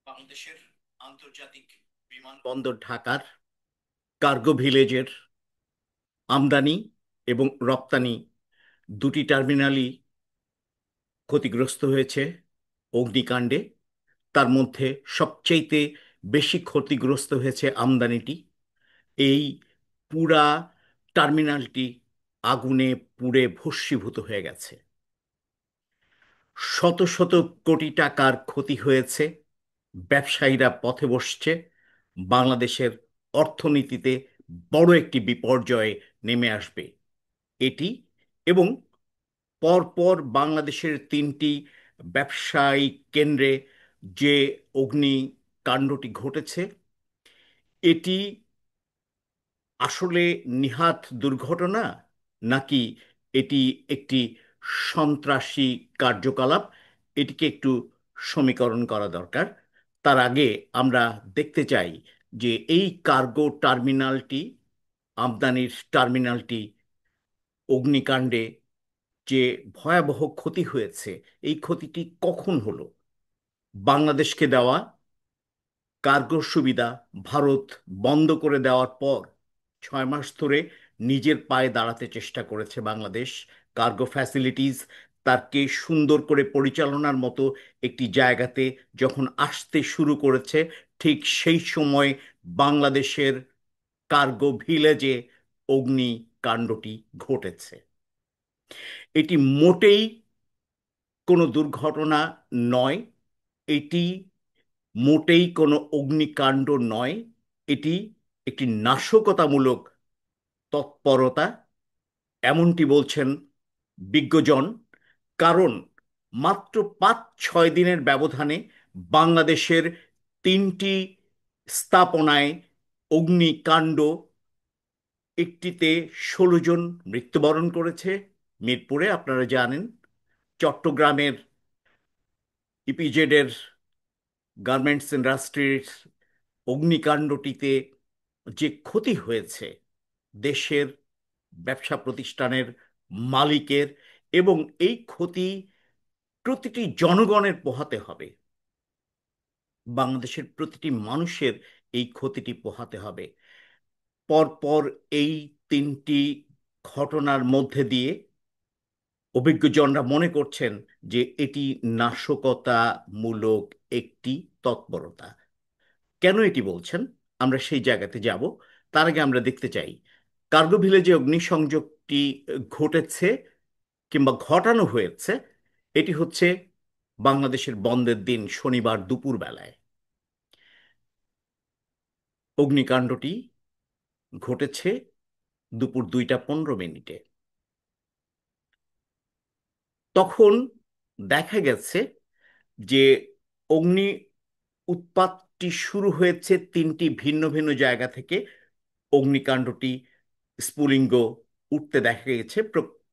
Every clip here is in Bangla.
বাংলাদেশের আন্তর্জাতিক বিমানবন্দর ঢাকার কার্গো ভিলেজের আমদানি এবং রপ্তানি দুটি টার্মিনালই ক্ষতিগ্রস্ত হয়েছে অগ্নিকাণ্ডে। তার মধ্যে সবচাইতে বেশি ক্ষতিগ্রস্ত হয়েছে আমদানিটি। এই পুরা টার্মিনালটি আগুনে পুড়ে ভস্মীভূত হয়ে গেছে। শত শত কোটি টাকার ক্ষতি হয়েছে। ব্যবসায়ীরা পথে বসছে। বাংলাদেশের অর্থনীতিতে বড় একটি বিপর্যয় নেমে আসবে এটি। এবং পরপর বাংলাদেশের তিনটি ব্যবসায়িক কেন্দ্রে যে অগ্নিকাণ্ডটি ঘটেছে, এটি আসলে নিহাত দুর্ঘটনা নাকি এটি একটি সন্ত্রাসী কার্যকলাপ, এটিকে একটু সমীকরণ করা দরকার। তার আগে আমরা দেখতে চাই যে এই কার্গো টার্মিনালটি, আমদানির টার্মিনালটি অগ্নিকাণ্ডে যে ভয়াবহ ক্ষতি হয়েছে, এই ক্ষতিটি কখন হলো। বাংলাদেশকে দেওয়া কার্গো সুবিধা ভারত বন্ধ করে দেওয়ার পর 6 মাস ধরে নিজের পায়ে দাঁড়াতে চেষ্টা করেছে বাংলাদেশ। কার্গো ফ্যাসিলিটিস তাকে সুন্দর করে পরিচালনার মতো একটি জায়গাতে যখন আসতে শুরু করেছে, ঠিক সেই সময় বাংলাদেশের কার্গো ভিলেজে অগ্নিকাণ্ডটি ঘটেছে। এটি মোটেই কোনো দুর্ঘটনা নয়, এটি মোটেই কোনো অগ্নিকাণ্ড নয়, এটি একটি নাশকতামূলক তৎপরতা, এমনটি বলছেন বিজ্ঞজন। কারণ মাত্র 5-6 দিনের ব্যবধানে বাংলাদেশের তিনটি স্থাপনায় অগ্নিকাণ্ড, একটিতে 16 জন মৃত্যুবরণ করেছে মিরপুরে, আপনারা জানেন। চট্টগ্রামের ইপিজেডের গার্মেন্টস ইন্ডাস্ট্রির অগ্নিকাণ্ডটিতে যে ক্ষতি হয়েছে দেশের ব্যবসা প্রতিষ্ঠানের মালিকের, এবং এই ক্ষতি প্রতিটি জনগণের পোহাতে হবে। বাংলাদেশের প্রতিটি মানুষের এই ক্ষতিটি পোহাতে হবে। পরপর এই তিনটি ঘটনার মধ্যে দিয়ে অভিজ্ঞজনরা মনে করছেন যে এটি নাশকতামূলক একটি তৎপরতা। কেন এটি বলছেন, আমরা সেই জায়গাতে যাব। তার আগে আমরা দেখতে চাই কার্গো ভিলেজে অগ্নিসংযোগটি ঘটেছে কিংবা ঘটানো হয়েছে, এটি হচ্ছে বাংলাদেশের বন্ধের দিন শনিবার দুপুর বেলায়। অগ্নিকাণ্ডটি ঘটেছে দুপুর 2টা 15 মিনিটে। তখন দেখা গেছে যে অগ্নি উৎপাতটি শুরু হয়েছে তিনটি ভিন্ন ভিন্ন জায়গা থেকে। অগ্নিকাণ্ডটি স্ফুলিঙ্গ উঠতে দেখা গেছে।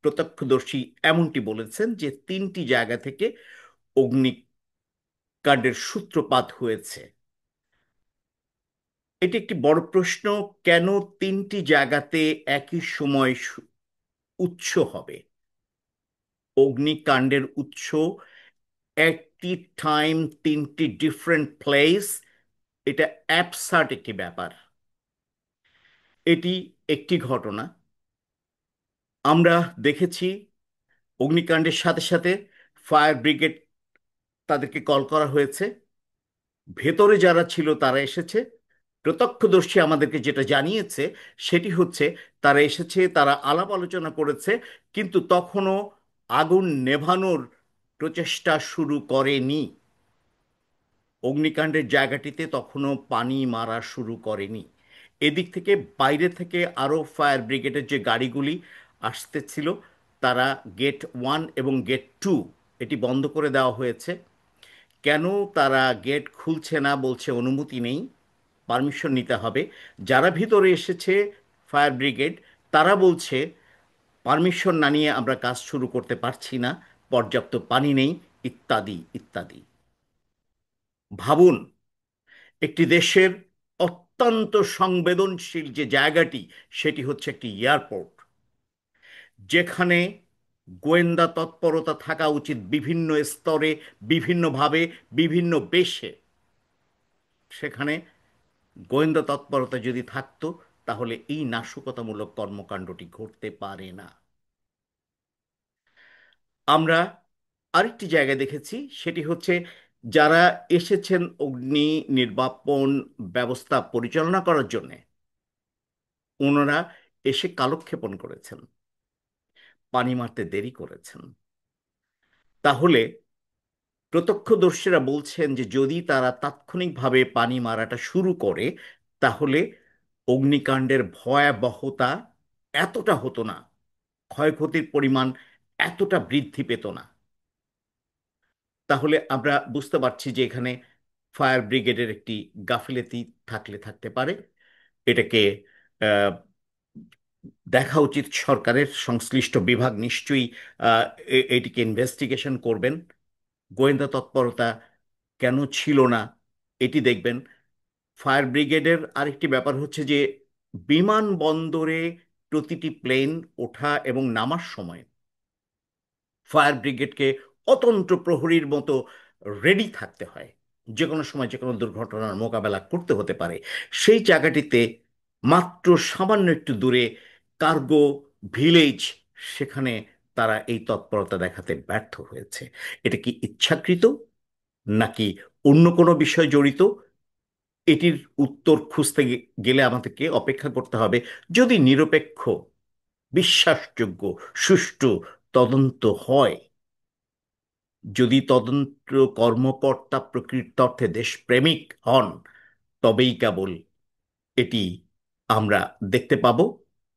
প্রত্যক্ষদর্শী এমনটি বলেছেন যে তিনটি জায়গা থেকে অগ্নিকাণ্ডের সূত্রপাত হয়েছে। এটি একটি বড় প্রশ্ন, কেন তিনটি জায়গাতে একই সময় উৎস হবে। অগ্নিকাণ্ডের উৎস একটি টাইম, তিনটি ডিফারেন্ট প্লেস, এটা অ্যাবসার্ড একটি ব্যাপার। এটি একটি ঘটনা। আমরা দেখেছি অগ্নিকাণ্ডের সাথে সাথে ফায়ার ব্রিগেড, তাদেরকে কল করা হয়েছে। ভেতরে যারা ছিল তারা এসেছে। প্রত্যক্ষদর্শী আমাদেরকে যেটা জানিয়েছে সেটি হচ্ছে তারা এসেছে, তারা আলাপ আলোচনা করেছে, কিন্তু তখনও আগুন নেভানোর প্রচেষ্টা শুরু করেনি। অগ্নিকাণ্ডের জায়গাটিতে তখনও পানি মারা শুরু করেনি। এদিক থেকে বাইরে থেকে আরও ফায়ার ব্রিগেডের যে গাড়িগুলি আসতেছিল, তারা গেট 1 এবং গেট 2 এটি বন্ধ করে দেওয়া হয়েছে। কেন তারা গেট খুলছে না, বলছে অনুমতি নেই, পারমিশন নিতে হবে। যারা ভিতরে এসেছে ফায়ার ব্রিগেড, তারা বলছে পারমিশন না নিয়ে আমরা কাজ শুরু করতে পারছি না, পর্যাপ্ত পানি নেই, ইত্যাদি ইত্যাদি। ভাবুন, একটি দেশের অত্যন্ত সংবেদনশীল যে জায়গাটি, সেটি হচ্ছে একটি এয়ারপোর্ট, যেখানে গোয়েন্দা তৎপরতা থাকা উচিত বিভিন্ন স্তরে, বিভিন্নভাবে, বিভিন্ন বেশে। সেখানে গোয়েন্দা তৎপরতা যদি থাকতো, তাহলে এই নাশকতামূলক কর্মকাণ্ডটি ঘটতে পারে না। আমরা আরেকটি জায়গায় দেখেছি, সেটি হচ্ছে যারা এসেছেন অগ্নি নির্বাপন ব্যবস্থা পরিচালনা করার জন্য, ওনারা এসে কালক্ষেপণ করেছেন, পানি মারতে দেরি করেছেন। তাহলে প্রত্যক্ষদর্শীরা বলছেন যে যদি তারা তাৎক্ষণিকভাবে পানি মারাটা শুরু করে, তাহলে অগ্নিকাণ্ডের ভয়াবহতা এতটা হতো না, ক্ষয়ক্ষতির পরিমাণ এতটা বৃদ্ধি পেত না। তাহলে আমরা বুঝতে পারছি যে এখানে ফায়ার ব্রিগেডের একটি গাফিলতি থাকতে পারে। এটাকে আহ, দেখা উচিত, সরকারের সংশ্লিষ্ট বিভাগ নিশ্চয়ই এটিকে ইনভেস্টিগেশন করবেন। গোয়েন্দা তৎপরতা কেন ছিল না এটি দেখবেন। ফায়ার ব্রিগেডের আরেকটি ব্যাপার হচ্ছে যে বিমানবন্দরে প্রতিটি প্লেন ওঠা এবং নামার সময় ফায়ার ব্রিগেডকে অতন্ত্র প্রহরীর মতো রেডি থাকতে হয়। যে কোনো সময় যে কোনো দুর্ঘটনার মোকাবেলা করতে হতে পারে। সেই জায়গাটিতে মাত্র সামান্য একটু দূরে কার্গো ভিলেজ, সেখানে তারা এই তৎপরতা দেখাতে ব্যর্থ হয়েছে। এটা কি ইচ্ছাকৃত, নাকি অন্য কোনো বিষয় জড়িত? এটির উত্তর খুঁজতে গেলে আমাদেরকে অপেক্ষা করতে হবে। যদি নিরপেক্ষ, বিশ্বাসযোগ্য, সুষ্ঠু তদন্ত হয়, যদি তদন্ত কর্মকর্তা প্রকৃত অর্থে দেশপ্রেমিক হন, তবেই কেবল এটি আমরা দেখতে পাব,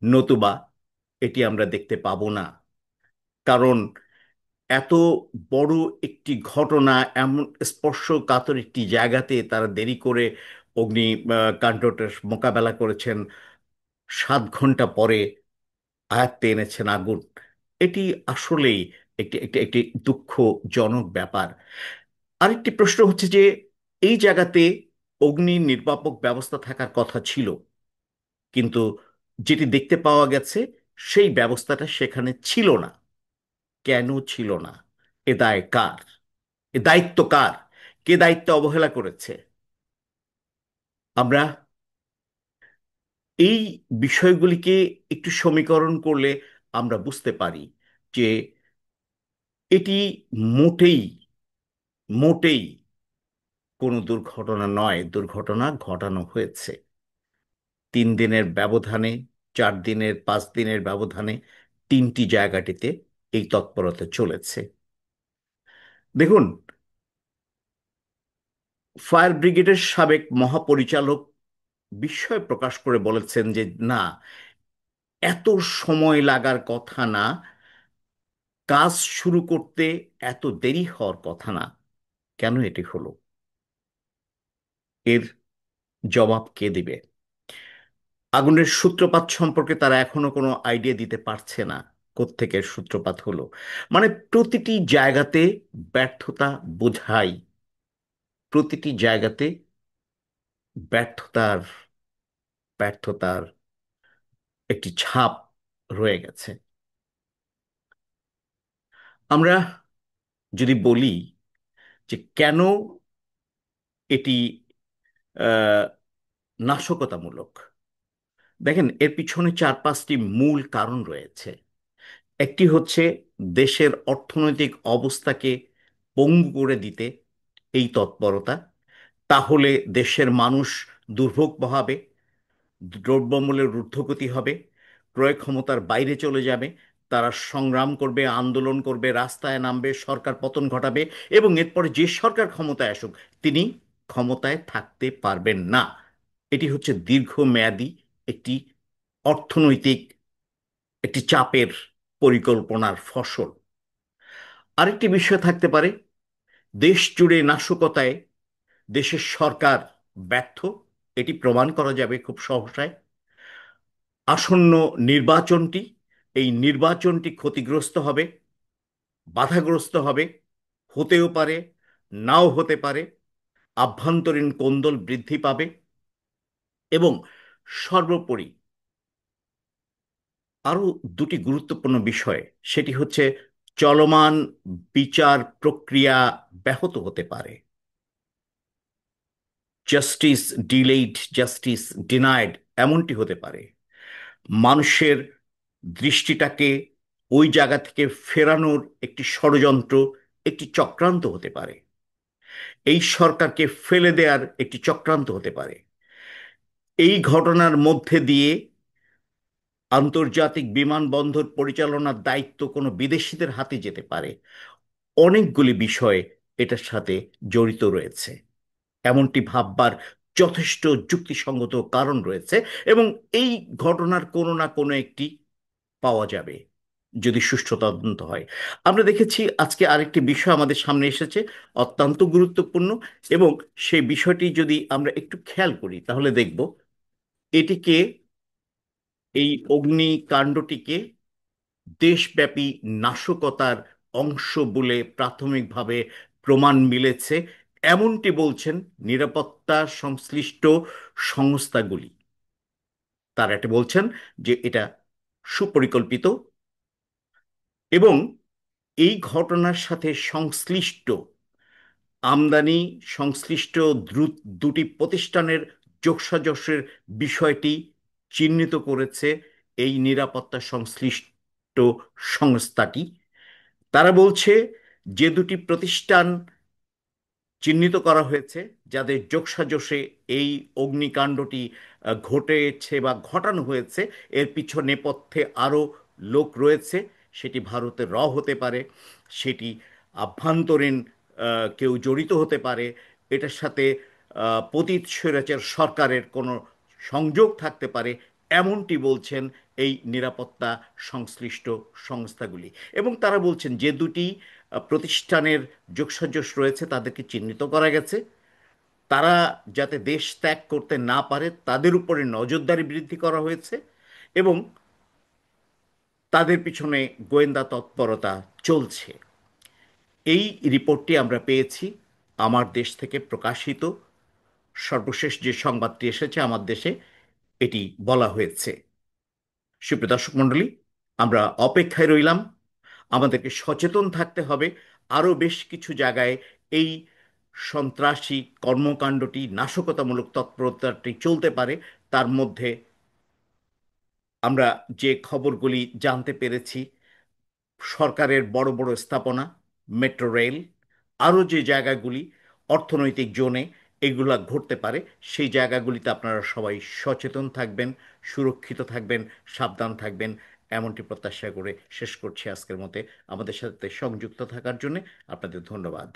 নতুবা এটি আমরা দেখতে পাব না। কারণ এত বড় একটি ঘটনা, এমন স্পর্শকাতর একটি জায়গাতে তারা দেরি করে অগ্নি কাণ্ডটার মোকাবেলা করেছেন, 7 ঘন্টা পরে আয়ত্তে এনেছেন আগুন। এটি আসলেই একটি একটি একটি দুঃখজনক ব্যাপার। আরেকটি প্রশ্ন হচ্ছে যে এই জায়গাতে অগ্নি নির্বাপক ব্যবস্থা থাকার কথা ছিল, কিন্তু যেটি দেখতে পাওয়া গেছে সেই ব্যবস্থাটা সেখানে ছিল না। কেন ছিল না? এ দায় কার? এ দায়িত্ব কার? কে দায়িত্ব অবহেলা করেছে? আমরা এই বিষয়গুলিকে একটু সমীকরণ করলে আমরা বুঝতে পারি যে এটি মোটেই মোটেই কোনো দুর্ঘটনা নয়, দুর্ঘটনা ঘটানো হয়েছে। 3 দিনের ব্যবধানে, 4 দিনের, 5 দিনের ব্যবধানে তিনটি জায়গাটিতে এই তৎপরতা চলেছে। দেখুন, ফায়ার ব্রিগেডের সাবেক মহাপরিচালক বিস্ময় প্রকাশ করে বলেছেন যে না, এত সময় লাগার কথা না, কাজ শুরু করতে এত দেরি হওয়ার কথা না। কেন এটি হলো? এর জবাব কে দিবে? আগুনের সূত্রপাত সম্পর্কে তারা এখনো কোনো আইডিয়া দিতে পারছে না, কোত্থেকে সূত্রপাত হলো। মানে প্রতিটি জায়গাতে ব্যর্থতা বোঝাই, প্রতিটি জায়গাতে ব্যর্থতার ব্যর্থতার একটি ছাপ রয়ে গেছে। আমরা যদি বলি যে কেন এটি আহ, নাশকতামূলক, দেখেন এর পিছনে 4-5টি মূল কারণ রয়েছে। একটি হচ্ছে দেশের অর্থনৈতিক অবস্থাকে পঙ্গু করে দিতে এই তৎপরতা। তাহলে দেশের মানুষ দুর্ভোগ পোহাবে, দ্রব্যমূল্যের ঊর্ধ্বগতি হবে, ক্রয় ক্ষমতার বাইরে চলে যাবে, তারা সংগ্রাম করবে, আন্দোলন করবে, রাস্তায় নামবে, সরকার পতন ঘটাবে, এবং এরপরে যে সরকার ক্ষমতায় আসুক তিনি ক্ষমতায় থাকতে পারবেন না। এটি হচ্ছে দীর্ঘমেয়াদী একটি অর্থনৈতিক একটি চাপের পরিকল্পনার ফসল। আরেকটি বিষয় থাকতে পারে, দেশ জুড়ে নাশকতায় দেশের সরকার ব্যর্থ, এটি প্রমাণ করা যাবে খুব সহসায়। আসন্ন নির্বাচনটি, এই নির্বাচনটি ক্ষতিগ্রস্ত হবে, বাধাগ্রস্ত হবে, হতেও পারে, নাও হতে পারে। আভ্যন্তরীণ কোন্দল বৃদ্ধি পাবে, এবং সর্বোপরি আরো দুটি গুরুত্বপূর্ণ বিষয়, সেটি হচ্ছে চলমান বিচার প্রক্রিয়া ব্যাহত হতে পারে। জাস্টিস ডিলেইড, জাস্টিস ডিনায়েড, এমনটি হতে পারে। মানুষের দৃষ্টিটাকে ওই জায়গা থেকে ফেরানোর একটি ষড়যন্ত্র, একটি চক্রান্ত হতে পারে। এই সরকারকে ফেলে দেওয়ার একটি চক্রান্ত হতে পারে। এই ঘটনার মধ্যে দিয়ে আন্তর্জাতিক বিমানবন্দর পরিচালনার দায়িত্ব কোনো বিদেশিদের হাতে যেতে পারে। অনেকগুলি বিষয় এটার সাথে জড়িত রয়েছে, এমনটি ভাববার যথেষ্ট যুক্তিসঙ্গত কারণ রয়েছে। এবং এই ঘটনার কোনো না কোনো একটি পাওয়া যাবে যদি সুষ্ঠু তদন্ত হয়। আমরা দেখেছি আজকে আরেকটি বিষয় আমাদের সামনে এসেছে, অত্যন্ত গুরুত্বপূর্ণ। এবং সেই বিষয়টি যদি আমরা একটু খেয়াল করি তাহলে দেখব এটিকে, এই অগ্নিকাণ্ডটিকে দেশব্যাপী নাশকতার অংশ বলে প্রাথমিকভাবে প্রমাণ মিলেছে, এমনটি বলছেন নিরাপত্তা সংশ্লিষ্ট সংস্থাগুলি। তারা এটা বলছেন যে এটা সুপরিকল্পিত এবং এই ঘটনার সাথে সংশ্লিষ্ট আমদানি সংশ্লিষ্ট দুটি প্রতিষ্ঠানের যোগসাজশের বিষয়টি চিহ্নিত করেছে এই নিরাপত্তা সংশ্লিষ্ট সংস্থাটি। তারা বলছে যে দুটি প্রতিষ্ঠান চিহ্নিত করা হয়েছে, যাদের যোগসাজশে এই অগ্নিকাণ্ডটি ঘটেছে বা ঘটানো হয়েছে, এর পিছনে নেপথ্যে আরও লোক রয়েছে। সেটি ভারতের হতে পারে, সেটি আভ্যন্তরীণ কেউ জড়িত হতে পারে, এটার সাথে পতিত স্বৈরাচার সরকারের কোনো সংযোগ থাকতে পারে, এমনটি বলছেন এই নিরাপত্তা সংশ্লিষ্ট সংস্থাগুলি। এবং তারা বলছেন যে দুটি প্রতিষ্ঠানের যোগসাজশ রয়েছে তাদেরকে চিহ্নিত করা গেছে, তারা যাতে দেশ ত্যাগ করতে না পারে তাদের উপরে নজরদারি বৃদ্ধি করা হয়েছে এবং তাদের পিছনে গোয়েন্দা তৎপরতা চলছে। এই রিপোর্টটি আমরা পেয়েছি আমার দেশ থেকে প্রকাশিত, সর্বশেষ যে সংবাদটি এসেছে আমার দেশে এটি বলা হয়েছে। সুপ্রিয় দর্শক মণ্ডলী, আমরা অপেক্ষায় রইলাম। আমাদেরকে সচেতন থাকতে হবে। আরও বেশ কিছু জায়গায় এই সন্ত্রাসী কর্মকাণ্ডটি, নাশকতামূলক তৎপরতাটি চলতে পারে। তার মধ্যে আমরা যে খবরগুলি জানতে পেরেছি, সরকারের বড় বড় স্থাপনা, মেট্রো রেল, আরও যে জায়গাগুলি অর্থনৈতিক জোনে এগুলা ঘটতে পারে, সেই জায়গাগুলিতে আপনারা সবাই সচেতন থাকবেন, সুরক্ষিত থাকবেন, সাবধান থাকবেন, এমনটি প্রত্যাশা করে শেষ করছি আজকের মতে। আমাদের সাথে সংযুক্ত থাকার জন্য আপনাদের ধন্যবাদ।